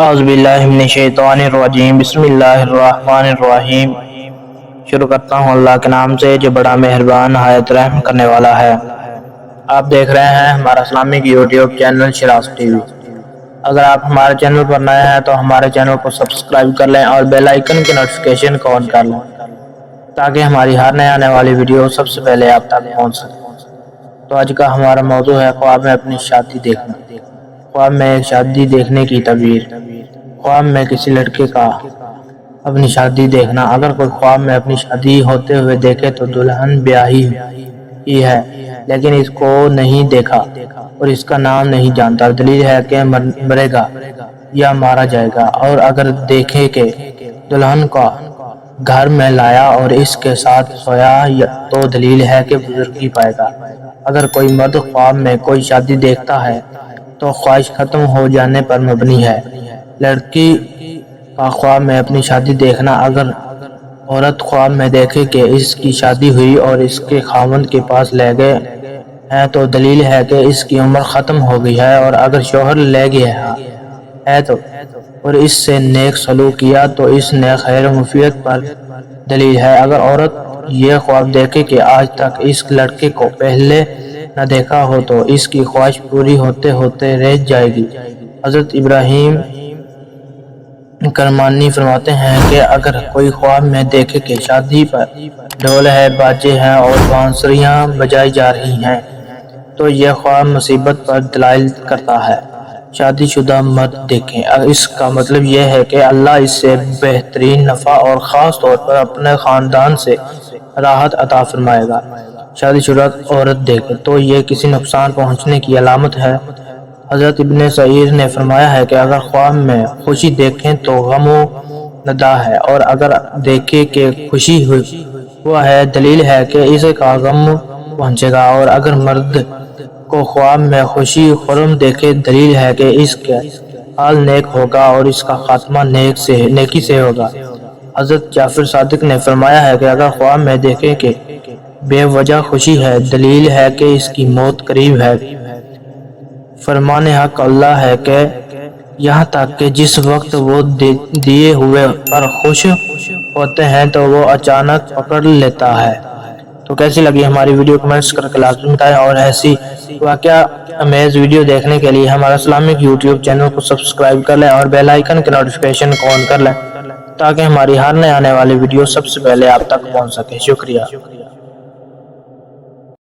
اعوذ باللہ من الشیطان الرجیم بسم اللہ الرحمن الرحیم۔ شروع کرتا ہوں اللہ کے نام سے جو بڑا مہربان نہایت رحم کرنے والا ہے۔ آپ دیکھ رہے ہیں ہمارا Islamic YouTube channel Shiraz T V. اگر آپ ہمارے چینل پر نئے ہیں تو ہمارے چینل کو سبسکرائب کر لیں اور بیل آئیکن کی نوٹیفیکیشن کو آن کر لیں تاکہ ہماری ہر نئے آنے والی ویڈیو سب سے پہلے آپ تک پہنچ سکے۔ تو آج کا ہمارا موضوع ہے خواب میں اپنی شادی دیکھنا۔ خواب میں ایک شادی دیکھنے کی تعبیر۔ خواب میں کسی لڑکے کا اپنی شادی دیکھنا۔ اگر کوئی خواب میں اپنی شادی ہوتے ہوئے دیکھے تو دلہن بیاہی ہی ہے لیکن اس کو نہیں دیکھا اور اس کا نام نہیں جانتا، دلیل ہے کہ مرے گا یا مارا جائے گا۔ اور اگر دیکھے کہ دلہن کا گھر میں لایا اور اس کے ساتھ سویا تو دلیل ہے کہ بزرگی پائے گا۔ اگر کوئی مرد خواب میں کوئی شادی دیکھتا ہے تو خواہش ختم ہو جانے پر مبنی ہے۔ لڑکی کا خواب میں اپنی شادی دیکھنا۔ اگر عورت خواب میں دیکھے کہ اس کی شادی ہوئی اور اس کے خاوند کے پاس لے گئے ہیں تو دلیل ہے کہ اس کی عمر ختم ہو گئی ہے۔ اور اگر شوہر لے گیا ہے اور اس سے نیک سلوک کیا تو اس نے خیر مفید پر دلیل ہے۔ اگر عورت یہ خواب دیکھے کہ آج تک اس لڑکے کو پہلے نہ دیکھا ہو تو اس کی خواہش پوری ہوتے ہوتے رہ جائے گی۔ حضرت ابراہیم کرمانی فرماتے ہیں کہ اگر کوئی خواب میں دیکھے کہ شادی پر ڈھول ہے، باجے ہیں اور بانسریاں بجائی جا رہی ہیں تو یہ خواب مصیبت پر دلائل کرتا ہے۔ شادی شدہ مرد دیکھیں، اس کا مطلب یہ ہے کہ اللہ اس سے بہترین نفع اور خاص طور پر اپنے خاندان سے راحت عطا فرمائے گا۔ شادی شدہ عورت دیکھے تو یہ کسی نقصان پہنچنے کی علامت ہے۔ حضرت ابن سعید نے فرمایا ہے کہ اگر خواب میں خوشی دیکھیں تو غم و ندا ہے اور اگر دیکھے کہ خوشی ہوا ہے دلیل ہے کہ اس کا غم پہنچے گا۔ اور اگر مرد کو خواب میں خوشی خرم دیکھے دلیل ہے کہ اس کا حال نیک ہوگا اور اس کا خاتمہ نیکی سے ہوگا۔ حضرت جعفر صادق نے فرمایا ہے کہ اگر خواب میں دیکھیں کہ بے وجہ خوشی ہے دلیل ہے کہ اس کی موت قریب ہے۔ فرمان حق اللہ ہے کہ یہاں تک کہ جس وقت وہ دیے ہوئے پر خوش ہوتے ہیں تو وہ اچانک پکڑ لیتا ہے۔ تو کیسی لگی ہماری ویڈیو کمنٹس کر کے لازمی بتائیں اور ایسی واقعہ امیز ویڈیو دیکھنے کے لیے ہمارا اسلامک یوٹیوب چینل کو سبسکرائب کر لیں اور بیل آئیکن کے نوٹیفیکیشن کو آن کر لیں تاکہ ہماری ہر نئے آنے والی ویڈیو سب سے پہلے آپ تک پہنچ سکے۔ شکریہ۔